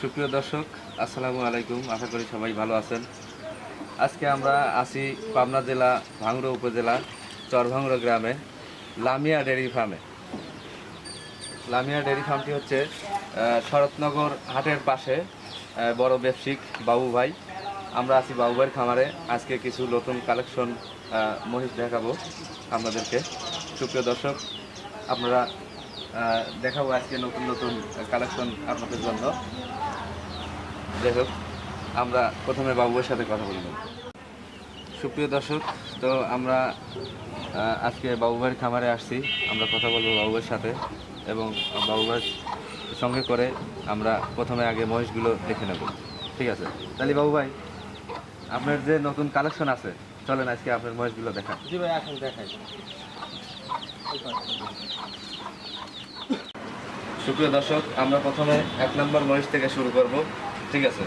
সুপ্রিয় দর্শক, আসসালামু আলাইকুম। আশা করি সবাই ভালো আছেন। আজকে আমরা আছি পাবনা জেলা ভাঙ্গুড়া উপজেলা চরভাঙ্গুড়া গ্রামে লামিয়া ডেয়ারি ফার্মে। লামিয়া ডেয়ারি ফার্মটি হচ্ছে শরৎনগর হাটের পাশে। বড় ব্যবসায়িক বাবু ভাই, আমরা আছি বাবু ভাইয়ের খামারে। আজকে কিছু নতুন কালেকশন মহিষ দেখাবো আপনাদেরকে। সুপ্রিয় দর্শক, আপনারা দেখাবো আজকে নতুন নতুন কালেকশন আপনাদের জন্য। যাই হোক, আমরা প্রথমে বাবুর সাথে কথা বলব। সুপ্রিয় দর্শক, তো আমরা আজকে বাবু ভাইয়ের খামারে আসছি। আমরা কথা বলবো বাবু ভাইয়ের সাথে এবং বাবু ভাইয়ের সঙ্গে করে আমরা প্রথমে আগে মহিষগুলো দেখে নেব। ঠিক আছে, তাহলে বাবু ভাই, আপনার যে নতুন কালেকশন আছে, চলেন আজকে আপনার মহিষগুলো দেখান। জি ভাই, এখন দেখাই। সুপ্রিয় দর্শক, আমরা প্রথমে 1 নম্বর মহিষ থেকে শুরু করব। ঠিক আছে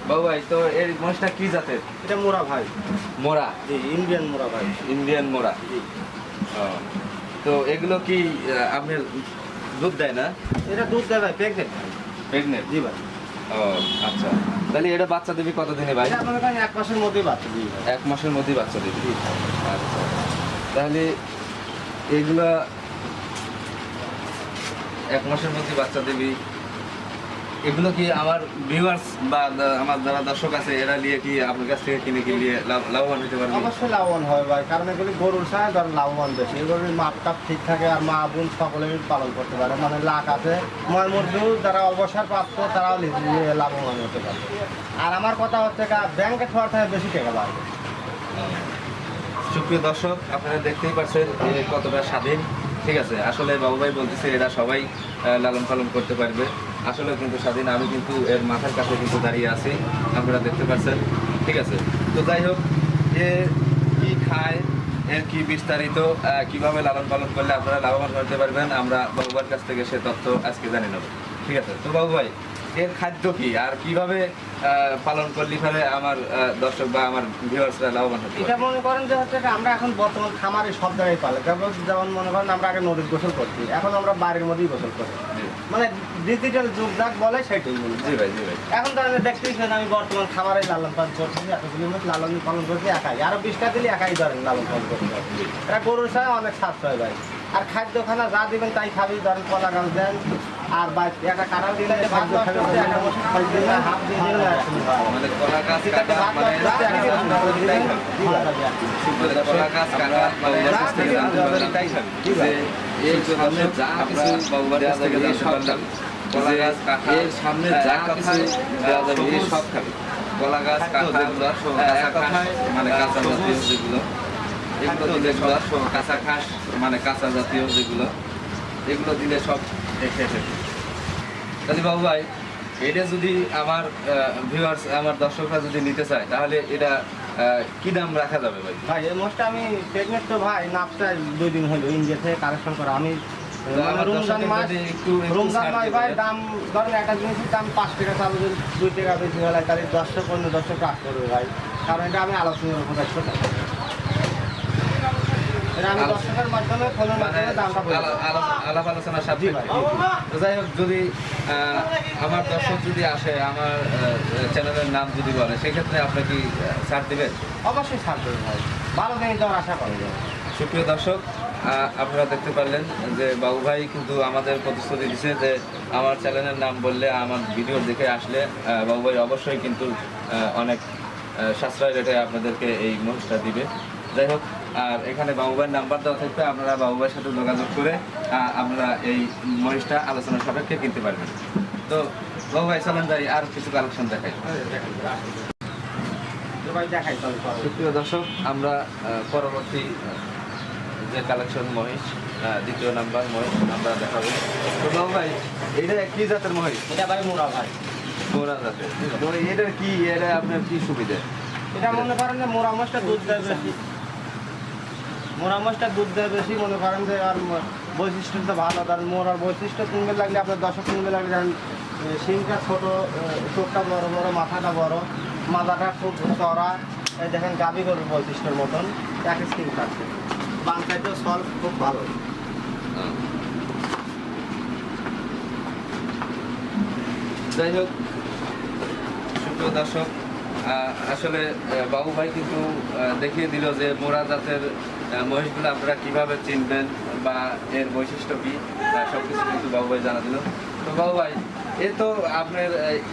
বাবু ভাই, তো এই মহিষটা কি জাতের? এটা মোরা ভাই। মোরা? জি, ইন্ডিয়ান মোরা ভাই। ইন্ডিয়ান মোরা। জি। তো এগুলো কি আপনার দুধ দেয় না? এটা দুধ দেয় ভাই, প্রেগনেন্ট ভাই। প্রেগনেন্ট? জি ভাই। ও আচ্ছা, তাহলে এটা বাচ্চা দেবে কতদিনে ভাই? এটা আপনার কাছে 1 মাসের মধ্যেই বাচ্চা দিই ভাই। 1 মাসের মধ্যেই বাচ্চা দেবে? আচ্ছা, তাহলে এগুলা 1 মাসের মধ্যে বাচ্চা দেবে। এগুলো কি আমার ভিউয়ার্স বা আমার যারা দর্শক আছে, এরা নিয়ে কি আপনার কাছ থেকে কিনে কি নিয়ে লাভবান হতে পারবে? অবশ্যই লাভবান হয় ভাই, কারণ এগুলি গরুর সাথে ধর লাভবান বেশি। এগুলির মাপটাপ ঠিক থাকে আর মা বোন সকলে পালন করতে পারে। মানে লাখ আছে ময়ের মধ্যেও যারা অবসর প্রাপ্ত তারাও লাভবান হতে পারে। আর আমার কথা হচ্ছে ব্যাংকে ঠোয়ার থেকে বেশি টাকা বাড়বে। সুপ্রিয় দর্শক, আপনারা দেখতেই পাচ্ছেন কতটা স্বাধীন। ঠিক আছে, আসলে বাবু ভাই বলতেছে এরা সবাই লালন পালন করতে পারবে। আসলে কিন্তু স্বাধীন। আমি কিন্তু এর মাথার কাছে কিন্তু দাঁড়িয়ে আছি, আপনারা দেখতে পাচ্ছেন। ঠিক আছে, তো যাই হোক, এ কি খায়, এর কি বিস্তারিত, কিভাবে লালন পালন করলে আপনারা লাভবান হতে পারবেন, আমরা বাবু ভাইয়ের কাছ থেকে সে তথ্য আজকে জানি নেব। ঠিক আছে, তো বাবু ভাই, এর খাদ্য কি আর কিভাবে পালন করলে ফেলে আমার দর্শক বা আমার ভিউয়ার্সরা লাভবান হতে এটা পারে? মনে করেন যে হচ্ছে আমরা এখন বর্তমান খামারে সব জায়গায় পালে। যেমন মনে করেন আমরা আগে নদীর গোসল করছি, এখন আমরা বাড়ির মধ্যেই গোসল করি। মানে ডিজিটাল যুগ যাক বলে সেটাই বলি। জি ভাই, জি ভাই। এখন তো আমি দেখতেইছেন আমি বর্তমান খামারে লালন পালন করছি, এতগুলি মাছ লালন পালন করছি একাই। আরো 20টা দিলে একাই ধরেন লালন পালন করতে হবে। এটা গরুর সাথে অনেক সাশ্রয় ভাই। আর খাদ্যখানা যা দিবেন তাই খাবি। ধরেন কলা গাছ দেন আর বা একটা কাঁঠাল দিলে খাদ্য খাবে, একটা মশলা খাই দিলে হাফ দিয়ে দিলে মানে কলা গাছ কাটা মানে কলা গাছ কাটা মানে এর থেকে জানতে পারলাম তাই খাবি। যে এই সামনে যা কিছু বাবুবাড়ির কাছ থেকে জানতে পারলাম, কলা গাছ কাটা এর সামনে যা কিছু দেওয়া যাবে এই সব খাবি। কলা গাছ কাটা মানে কাঁচা জাতীয় যেগুলো, এগুলো দিলে সব কাঁচা ঘাস মানে কাঁচা জাতীয় যেগুলো, এগুলো দিলে সব খেয়ে ফেলবে। তাহলে বাবু ভাই, এটা যদি আমার ভিউয়ার্স আমার দর্শকরা যদি নিতে চায়, তাহলে এটা কি দাম রাখা যাবে ভাই? ভাই এই মাছটা আমি প্রেগনেন্ট তো ভাই, নাপটা 2 দিন হলো ইন্ডিয়া থেকে কালেকশন করা। আমি রমজান মাস ভাই দাম ধরেন একটা জিনিসের দাম 5 টাকা চালু, 2 টাকা বেশি হলে তাহলে 10 রাখ করবে ভাই। কারণ এটা আমি আলোচনার উপর একশো টাকা আমি দর্শকের মাধ্যমে ফোনের মাধ্যমে দামটা আলাপ আলোচনার সাথে। তো যাই হোক, যদি আমার দর্শক যদি আসে, আমার চ্যানেলের নাম যদি বলে, সেক্ষেত্রে আপনি কি ছাড় দেবেন? অবশ্যই ছাড় দেবেন ভাই, ভালো দিন দেওয়ার আশা করা যায়। সুপ্রিয় দর্শক, আপনারা দেখতে পারলেন যে বাবু ভাই কিন্তু আমাদের প্রতিশ্রুতি দিচ্ছে যে আমার চ্যানেলের নাম বললে, আমার ভিডিও দেখে আসলে বাবু ভাই অবশ্যই কিন্তু অনেক সাশ্রয় রেটে আপনাদেরকে এই মহিষটা দিবে। যাই হোক, আর এখানে বাবু ভাইয়ের নাম্বার দেওয়া থাকবে, আপনারা বাবু ভাইয়ের সাথে যোগাযোগ করে আপনারা এই মহিষটা আলোচনার সাপেক্ষে কিনতে পারবেন। তো বাবু ভাই, চলেন যাই আর কিছু কালেকশন দেখাই। সুপ্রিয় দর্শক, আমরা পরবর্তী যে কালেকশন মহিষ, 2য় নাম্বার মহিষ আমরা দেখাবো। তো বাবু ভাই, এটা কি জাতের মহিষ? এটা ভাই মোরা ভাই। মোরা জাতের। তো এটার কি, এটা আপনার কি সুবিধা? এটা মনে করেন যে মোরা মাছটা দুধ দেয় বেশি। মোরা মাছটা দুধ দেয় বেশি, মনে করেন যে আর বৈশিষ্ট্যটা ভালো। কারণ মোরার বৈশিষ্ট্য কিনবে লাগলে আপনার দর্শক কিনবে লাগলে ধরেন শিংটা ছোটো, চোখটা বড় বড়, মাথাটা বড়, মাথাটা খুব চড়া। এই দেখেন গাভী গরুর বৈশিষ্ট্যের মতন এক স্কিন থাকছে। বান সাইডেও সল খুব ভালো। যাই হোক, সুপ্রিয় দর্শক, আসলে বাবু ভাই কিন্তু দেখিয়ে দিল যে মোরা জাতের মহিষগুলো আপনারা কিভাবে চিনবেন বা এর বৈশিষ্ট্য কী, সব কিছু কিন্তু বাবু ভাই জানা দিল। তো বাবু ভাই, এ তো আপনার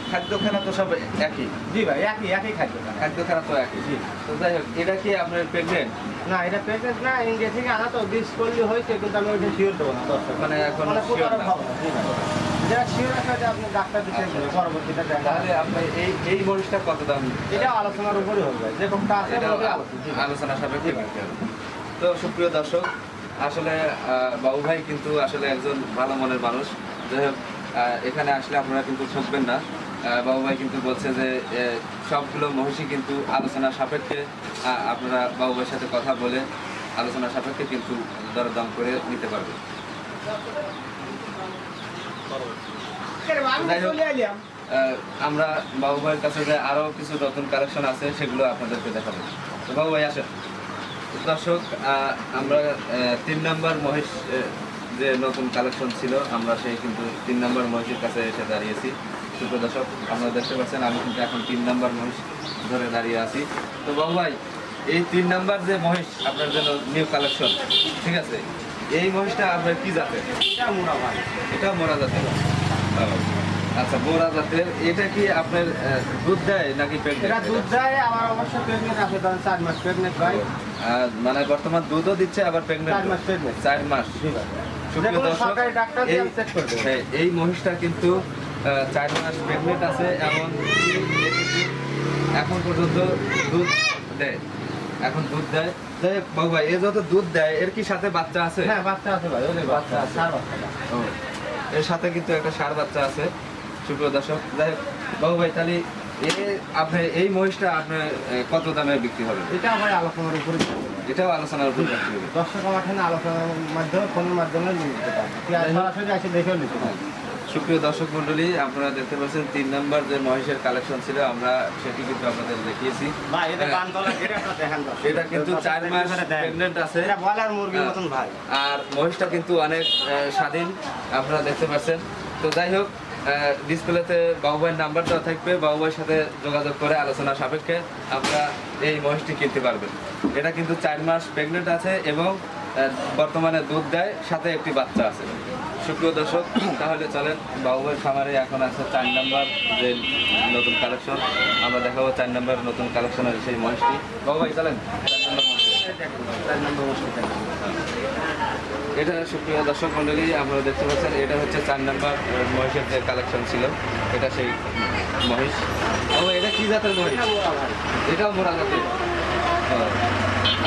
খাদ্য খানা তো সব একই, জি ভাই, একই খাদ্য। খাদ্য খানা তো একই। জি। তো যাই হোক, এটা কি আপনার প্রেগনেন্ট? না, এটা প্রেগনেন্ট না, ইন্ডিয়া থেকে আনা তো 20 করলে হয়েছে, কিন্তু আমি ওইটা শিওর দেবো না। মানে এখন মানে sure পুরো না। ভালো। জি ভাই। যেটা শিওর আছে যে আপনি ডাক্তার দিতে পরবর্তীতে দেখা তাহলে আপনার এই মহিষটা কত দাম? এটা আলোচনার উপরে হবে, যে কোনটা আছে এটা ওটাই আলোচনা। জি ভাই। আলোচনা সাপেক্ষে করতে হবে। তো সুপ্রিয় দর্শক, আসলে বাবু ভাই কিন্তু আসলে একজন ভালো মনের মানুষ। যাই হোক, এখানে আসলে আপনারা কিন্তু ঠকবেন না। বাবু ভাই কিন্তু বলছে যে সবগুলো মহিষই কিন্তু আলোচনা সাপেক্ষে, আপনারা বাবু ভাইয়ের সাথে কথা বলে আলোচনা সাপেক্ষে কিন্তু দরদাম করে নিতে পারবেন। আমি যাই হোক, চলে এলাম। আমরা বাবু ভাইয়ের কাছে যে আরও কিছু নতুন কালেকশন আছে সেগুলো আপনাদেরকে দেখাবো। তো বাবু ভাই আসেন। দর্শক, আমরা 3 নম্বর মহিষ যে নতুন কালেকশন ছিল, আমরা সেই কিন্তু 3 নম্বর মহিষের কাছে এসে দাঁড়িয়েছি। সুপ্রিয় দর্শক, আপনারা দেখতে পাচ্ছেন আমি কিন্তু এখন 3 নম্বর মহিষ ধরে দাঁড়িয়ে আছি। তো বাবু ভাই, এই 3 নম্বর যে মহিষ আপনার জন্য নিউ কালেকশন, ঠিক আছে, এই মহিষটা আপনার কি জাতের? এটা মোরা ভাই। এটা মোরা জাতের। আচ্ছা, মোরা জাতের। এটা কি আপনার দুধ দেয় নাকি এটা প্রেগনেন্ট? দুধ দেয়, আমার অবশ্য প্রেগনেন্ট আছে, ধরেন 4 মাস প্রেগনেন্ট ভাই। মানে বর্তমান দুধও দিচ্ছে আবার 4 প্রেগনেন্ট? মাস প্রেগনেন্ট। 4 মাস। জি ভাই। সুপ্রিয় যেকোনো দর্শক, সরকারি ডাক্তার দিয়ে চেক করে দেবো। হ্যাঁ, এই মহিষটা কিন্তু 4 মাস প্রেগনেন্ট আছে, এমন এখন পর্যন্ত দুধ দেয়। এখন দুধ দেয়। যাই হোক বাবু ভাই, এ যত দুধ দেয় এর কি সাথে বাচ্চা আছে? হ্যাঁ, বাচ্চা আছে ভাই, ওই যে বাচ্চা আছে, 4 বাচ্চা। ও, এর সাথে কিন্তু একটা ষাঁড় বাচ্চা আছে। সুপ্রিয় দর্শক, যাই হোক বাবু ভাই, তাহলে আপনি এই মহিষটা আপনার কত দামে বিক্রি হবে? এটা ভাই আলোচনার উপরে থাকবে। এটাও আলোচনার উপর বিক্রি হবে। দর্শক আমার এখানে আলোচনার মাধ্যমে, ফোনের মাধ্যমে নিতে পারবে। কি আর সরাসরি এসে দেখেও নিতে পারবে। সুপ্রিয় দর্শক মন্ডলী, আপনারা দেখতে পাচ্ছেন 3 নম্বর যে মহিষের কালেকশন ছিল, আমরা সেটি কিন্তু আপনাদের দেখিয়েছি। ভাই, এটা বানতলা, এটা একটা দেখেন দর্শক। এটা কিন্তু 4 মাস প্রেগনেন্ট আছে। এটা বলার মুরগির মতন ভাই। আর মহিষটা কিন্তু অনেক স্বাধীন, আপনারা দেখতে পাচ্ছেন। তো যাই হোক, ডিসপ্লেতে বাবু ভাইয়ের নাম্বার দেওয়া থাকবে, বাবু ভাইয়ের সাথে যোগাযোগ করে আলোচনা সাপেক্ষে আপনারা এই মহিষটি কিনতে পারবেন। এটা কিন্তু 4 মাস প্রেগনেন্ট আছে এবং বর্তমানে দুধ দেয়, সাথে একটি বাচ্চা আছে। সুপ্রিয় দর্শক, তাহলে চলেন, বাবু ভাইয়ের খামারে এখন আছে 4 নম্বর যে নতুন কালেকশন, আমরা দেখাবো 4 নম্বর নতুন কালেকশনের সেই মহিষটি। বাবু ভাই চলেন 4 নম্বর মহিষটি। এই দেখেন, 4 নম্বর মশলা দেখেন। এটা সুপ্রিয় দর্শক মন্ডলী, আপনারা দেখতে পাচ্ছেন, এটা হচ্ছে 4 নম্বর মহিষের যে কালেকশন ছিল, এটা সেই মহিষ। ও, এটা কি জাতের মহিষ? এটা মোরা ভাই। এটাও মোরা জাতের। ও,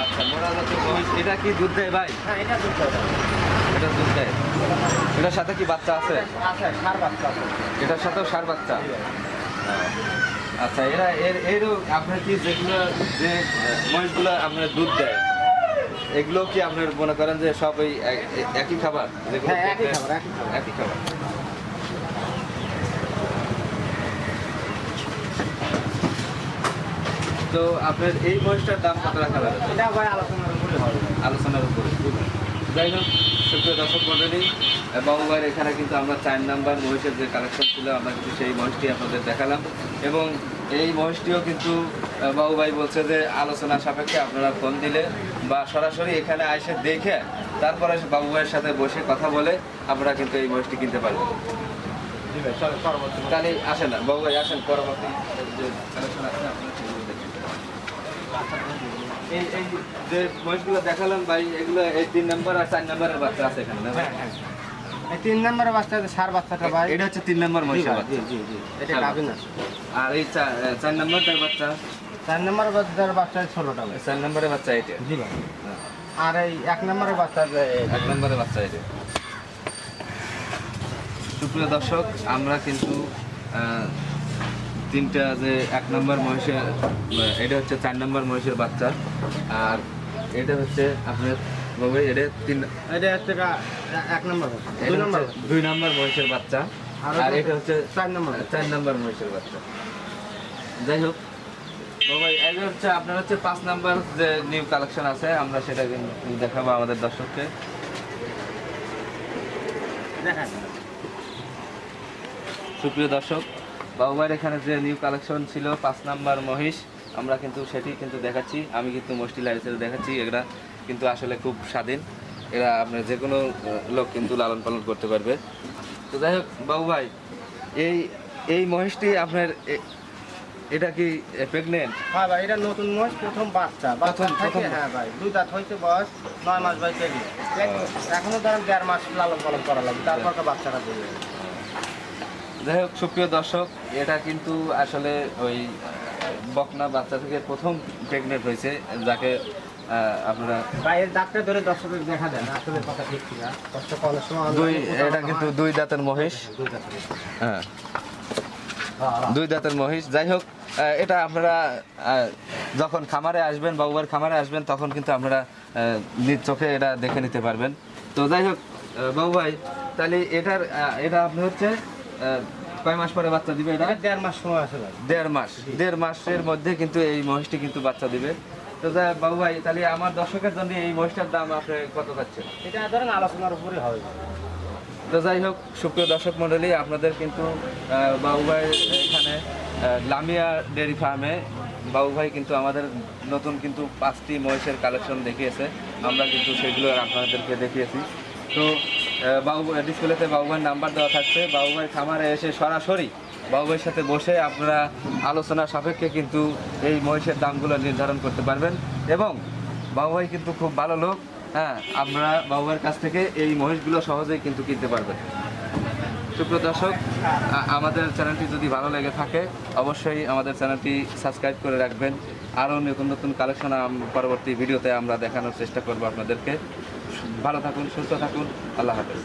আচ্ছা, মোরা জাতের মহিষ। এটা কি দুধ দেয় ভাই? হ্যাঁ, এটা দুধ দেয় ভাই। এটা দুধ দেয়। এটার সাথে কি বাচ্চা আছে? আছে, 4 বাচ্চা আছে। এটার সাথেও ষাঁড় বাচ্চা। আচ্ছা, এরও আপনার কি যেগুলো যে মহিষগুলো আপনার দুধ দেয়, এগুলো কি আপনার মনে করেন যে সব ওই একই খাবার? যেগুলো হ্যাঁ, একই pregnant? খাবার, একই খাবার। একই খাবার। তো আপনার এই মহিষটার দাম কত রাখা যাবে? এটা ভাই আলোচনার উপরে হবে। আলোচনার উপরে। যাই হোক, সুপ্রিয় দর্শক মন্ডলী, বাবু ভাইয়ের এখানে কিন্তু আমরা 4 নাম্বার মহিষের যে কালেকশন ছিল, আমরা কিন্তু সেই মহিষটি আপনাদের দেখালাম। এবং এই মহিষটিও কিন্তু বাবু ভাই বলছে যে আলোচনা সাপেক্ষে আপনারা ফোন দিলে বা সরাসরি এখানে এসে দেখে তারপরে বাবু ভাইয়ের সাথে বসে কথা বলে আপনারা কিন্তু এই মহিষটি কিনতে পারবেন। জি ভাই, চলো পরবর্তী। তাহলে আসেন না বাবু ভাই, আসেন, পরবর্তী যে কালেকশন আছে আপনারা সেগুলো দেখেন। এই যে মহিষগুলো দেখালাম ভাই, এগুলো এই 3 নাম্বার আর 4 নাম্বারের বাচ্চা আছে এখানে না ভাই? হ্যাঁ, হ্যাঁ। এই 3 নম্বরের বাচ্চা, 4 বাচ্চাটা ভাই। এটা হচ্ছে 3 নাম্বার জি মহিষের ভাই, বাচ্চা। জি, জি। এটা হ্যাঁ। গাভিন আছে। আর এই 4 নাম্বারটার বাচ্চা, 4 নম্বরের বাচ্চা ছোটটা ভাই। 4 নাম্বারের বাচ্চা এটা। জি ভাই। হ্যাঁ। আর এই 1 নম্বরের বাচ্চা 1 নাম্বারের বাচ্চা এটা। সুপ্রিয় দর্শক, আমরা কিন্তু 3টা যে 1 নাম্বার মহিষের, এটা হচ্ছে 4 নাম্বার মহিষের বাচ্চা, আর এটা হচ্ছে আপনার বাবু ভাই, এটা 3 এটা হচ্ছে 1 নম্বর, 2 নম্বর, 2 নাম্বার মহিষের বাচ্চা, আর এটা হচ্ছে 4 নম্বর। 4 নাম্বার মহিষের বাচ্চা। যাই হোক বাবু ভাই, এটা হচ্ছে আপনার হচ্ছে 5 নাম্বার যে নিউ কালেকশন আছে, আমরা সেটা কিন্তু দেখাবো আমাদের দর্শককে। দেখেন। সুপ্রিয় দর্শক, বাবু ভাইয়ের এখানে যে নিউ কালেকশন ছিল 5 নাম্বার মহিষ, আমরা কিন্তু সেটি কিন্তু দেখাচ্ছি। আমি কিন্তু মোষ্টি লাইসেন্স দেখাচ্ছি। এরা কিন্তু আসলে খুব স্বাধীন, এরা আপনার যে কোনো লোক কিন্তু লালন পালন করতে পারবে। তো যাই হোক বাবু ভাই, এই এই মহিষটি আপনার এটা কি প্রেগনেন্ট? হ্যাঁ ভাই, এটা নতুন মহিষ, প্রথম বাচ্চা থেকে। হ্যাঁ ভাই, 2 দাঁত হয়েছে, বয়স 9 মাস ভাই থেকে। এখনো ধরেন 1.5 মাস লালন পালন করা লাগবে, তারপর বাচ্চাটা দেবে। যাই হোক সুপ্রিয় দর্শক, এটা কিন্তু আসলে ওই বকনা বাচ্চা থেকে প্রথম প্রেগনেন্ট হয়েছে, যাকে আপনারা ভাইয়ের দাঁতটা ধরে দর্শকের দেখা দেন, আসলে কথা ঠিক কিনা। কষ্ট করার সময় এটা কিন্তু 2 দাঁতের মহিষ। 2 দাঁত। হ্যাঁ, 2 দাঁতের মহিষ। যাই হোক, এটা আপনারা যখন খামারে আসবেন, বাবুবার খামারে আসবেন, তখন কিন্তু আপনারা নিজ চোখে এটা দেখে নিতে পারবেন। তো যাই হোক বাবু ভাই, তাহলে এটা আপনি হচ্ছে কয় মাস পরে বাচ্চা দিবে? এটা 1.5 মাস সময় আছে ভাই। 1.5 মাসের মধ্যে কিন্তু এই মহিষটি কিন্তু বাচ্চা দিবে। তো যাই হোক বাবু ভাই, তাহলে আমার দর্শকের জন্য এই মহিষটার দাম আপনি কত পাচ্ছেন? এটা ধরেন আলোচনার উপরে হবে। তো যাই হোক সুপ্রিয় দর্শক মণ্ডলী, আপনাদের কিন্তু বাবু ভাই এখানে লামিয়া ডেয়ারি ফার্মে বাবু ভাই কিন্তু আমাদের নতুন কিন্তু 5টি মহিষের কালেকশন দেখিয়েছে, আমরা কিন্তু সেগুলো আপনাদেরকে দেখিয়েছি। তো বাবু ডিসপ্লেতে বাবু ভাইয়ের নাম্বার দেওয়া থাকছে, বাবু ভাই খামারে এসে সরাসরি বাবু ভাইয়ের সাথে বসে আপনারা আলোচনা সাপেক্ষে কিন্তু এই মহিষের দামগুলো নির্ধারণ করতে পারবেন। এবং বাবু ভাই কিন্তু খুব ভালো লোক, হ্যাঁ, আপনারা বাবু ভাইয়ের কাছ থেকে এই মহিষগুলো সহজেই কিন্তু কিনতে পারবেন। সুপ্রিয় দর্শক, আমাদের চ্যানেলটি যদি ভালো লেগে থাকে অবশ্যই আমাদের চ্যানেলটি সাবস্ক্রাইব করে রাখবেন। আরও নতুন নতুন কালেকশন পরবর্তী ভিডিওতে আমরা দেখানোর চেষ্টা করব আপনাদেরকে। ভালো থাকুন, সুস্থ থাকুন, আল্লাহ হাফেজ।